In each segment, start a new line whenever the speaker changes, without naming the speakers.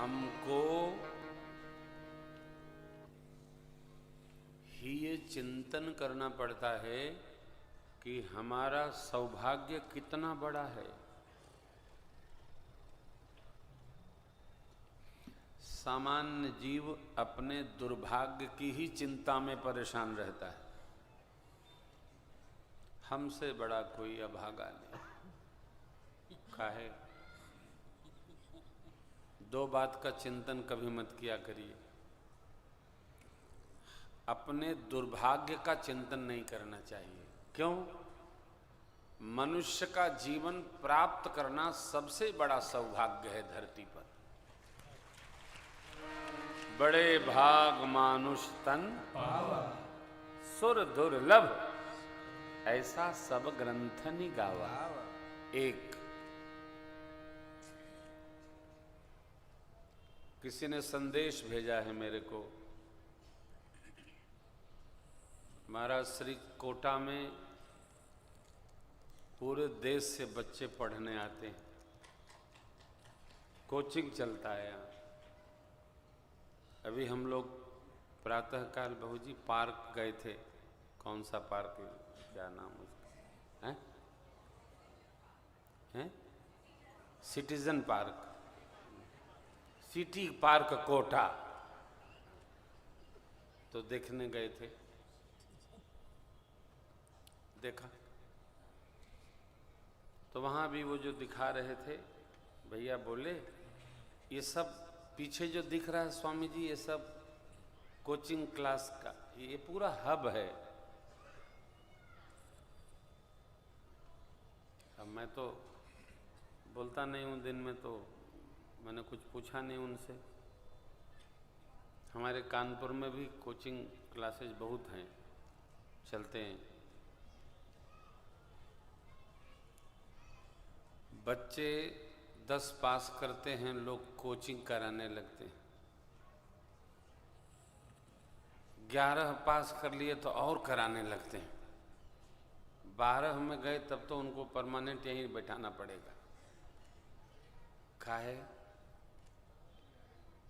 हमको ही ये चिंतन करना पड़ता है कि हमारा सौभाग्य कितना बड़ा है। सामान्य जीव अपने दुर्भाग्य की ही चिंता में परेशान रहता है। हमसे बड़ा कोई अभागा नहीं। काहे? दो बात का चिंतन कभी मत किया करिए। अपने दुर्भाग्य का चिंतन नहीं करना चाहिए। क्यों? मनुष्य का जीवन प्राप्त करना सबसे बड़ा सौभाग्य है धरती पर। बड़े भाग मानुष तन पावा, सुर दुर्लभ ऐसा सब ग्रंथनि गावा। एक किसी ने संदेश भेजा है मेरे को, महाराज श्री कोटा में पूरे देश से बच्चे पढ़ने आते हैं, कोचिंग चलता है यहाँ। अभी हम लोग प्रातःकाल बहू जी पार्क गए थे। कौन सा पार्क है, क्या नाम उसका है? हैं? Citizen park, city park Kota, तो देखने गए थे। देखा तो वहाँ भी वो जो दिखा रहे थे भैया बोले, ये सब पीछे जो दिख रहा है स्वामी जी, ये सब कोचिंग क्लास का ये पूरा हब है। अब मैं तो बोलता नहीं हूँ दिन में, तो मैंने कुछ पूछा नहीं उनसे। हमारे कानपुर में भी कोचिंग क्लासेस बहुत हैं, चलते हैं। बच्चे 10 पास करते हैं, लोग कोचिंग कराने लगते हैं। 11 पास कर लिए तो और कराने लगते हैं। 12 में गए तब तो उनको परमानेंट यहीं बैठाना पड़ेगा। काहे?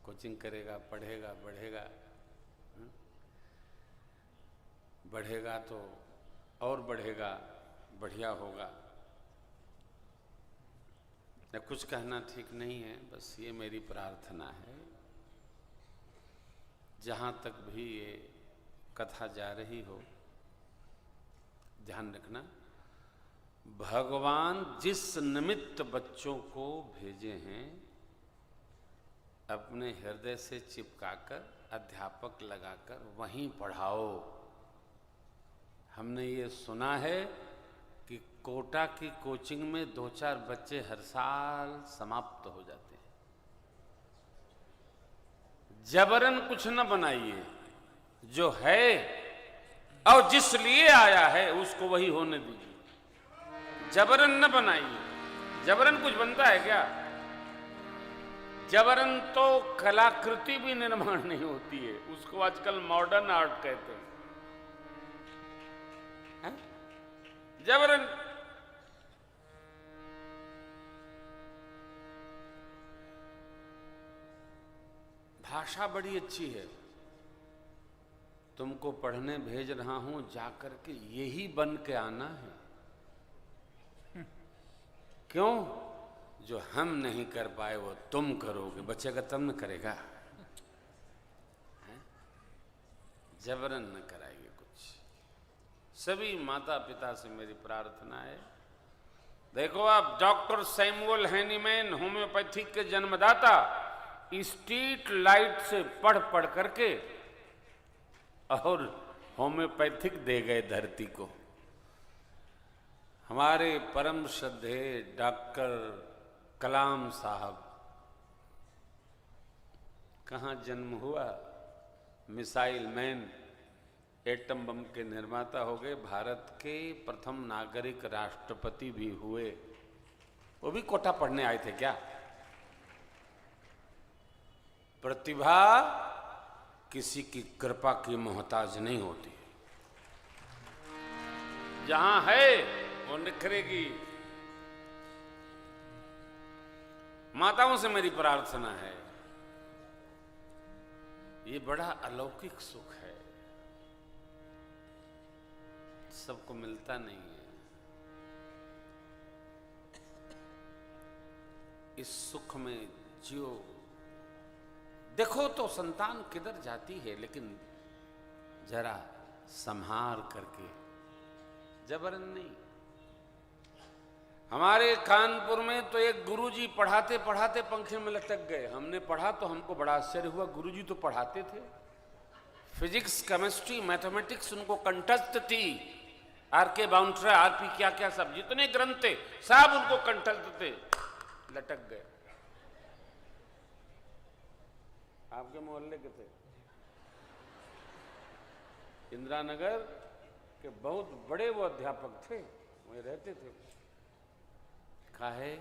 कोचिंग करेगा, पढ़ेगा, बढ़ेगा, बढ़ेगा तो और बढ़ेगा, बढ़िया होगा। कुछ कहना ठीक नहीं है, बस ये मेरी प्रार्थना है। जहाँ तक भी ये कथा जा रही हो, ध्यान रखना, भगवान जिस निमित्त बच्चों को भेजे हैं, अपने हृदय से चिपकाकर अध्यापक लगाकर वहीं पढ़ाओ। हमने ये सुना है कि कोटा की कोचिंग में 2-4 बच्चे हर साल समाप्त हो जाते हैं। जबरन कुछ न बनाइए, जो है और जिस लिए आया है उसको वही होने दीजिए। जबरन न बनाइए। जबरन कुछ बनता है क्या? जबरन तो कलाकृति भी निर्माण नहीं होती है, उसको आजकल मॉडर्न आर्ट कहते हैं। जबरन भाषा बड़ी अच्छी है, तुमको पढ़ने भेज रहा हूं, जाकर के यही बन के आना है। क्यों? जो हम नहीं कर पाए वो तुम करोगे। बचेगा तब न करेगा। जबरन न कराइए कुछ। सभी माता पिता से मेरी प्रार्थना है। देखो, आप डॉक्टर सैमुअल हैनीमैन होम्योपैथिक के जन्मदाता, स्ट्रीट लाइट से पढ़ पढ़ करके और होम्योपैथिक दे गए धरती को। हमारे परम श्रद्धे डॉक्टर कलाम साहब, कहाँ जन्म हुआ? मिसाइल मैन, एटम बम के निर्माता हो गए, भारत के प्रथम नागरिक राष्ट्रपति भी हुए। वो भी कोटा पढ़ने आए थे क्या? प्रतिभा किसी की कृपा की मोहताज नहीं होती। जहां है वो निखरेगी। माताओं से मेरी प्रार्थना है, ये बड़ा अलौकिक सुख है, सबको मिलता नहीं है। इस सुख में जियो। देखो तो संतान किधर जाती है, लेकिन जरा संहार करके, जबरन नहीं। हमारे कानपुर में तो एक गुरुजी पढ़ाते पढ़ाते पंखे में लटक गए। हमने पढ़ा तो हमको बड़ा आश्चर्य हुआ, गुरुजी तो पढ़ाते थे, फिजिक्स, केमिस्ट्री, मैथमेटिक्स उनको कंठस्थ थी। आर.के. बाउंड्रा, आर.पी. क्या क्या सब जितने ग्रंथ थे सब उनको कंठस्थ थे, लटक गए। आपके मोहल्ले के थे, इंदिरा नगर के बहुत बड़े वो अध्यापक थे, वहीं रहते थे। काहे?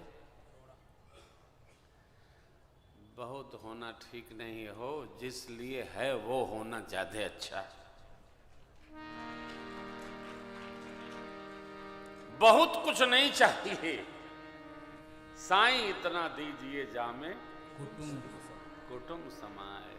बहुत होना ठीक नहीं हो, जिस लिए है वो होना ज्यादा अच्छा है। बहुत कुछ नहीं चाहिए, साईं इतना दीजिए जामे कुटुंब समाए।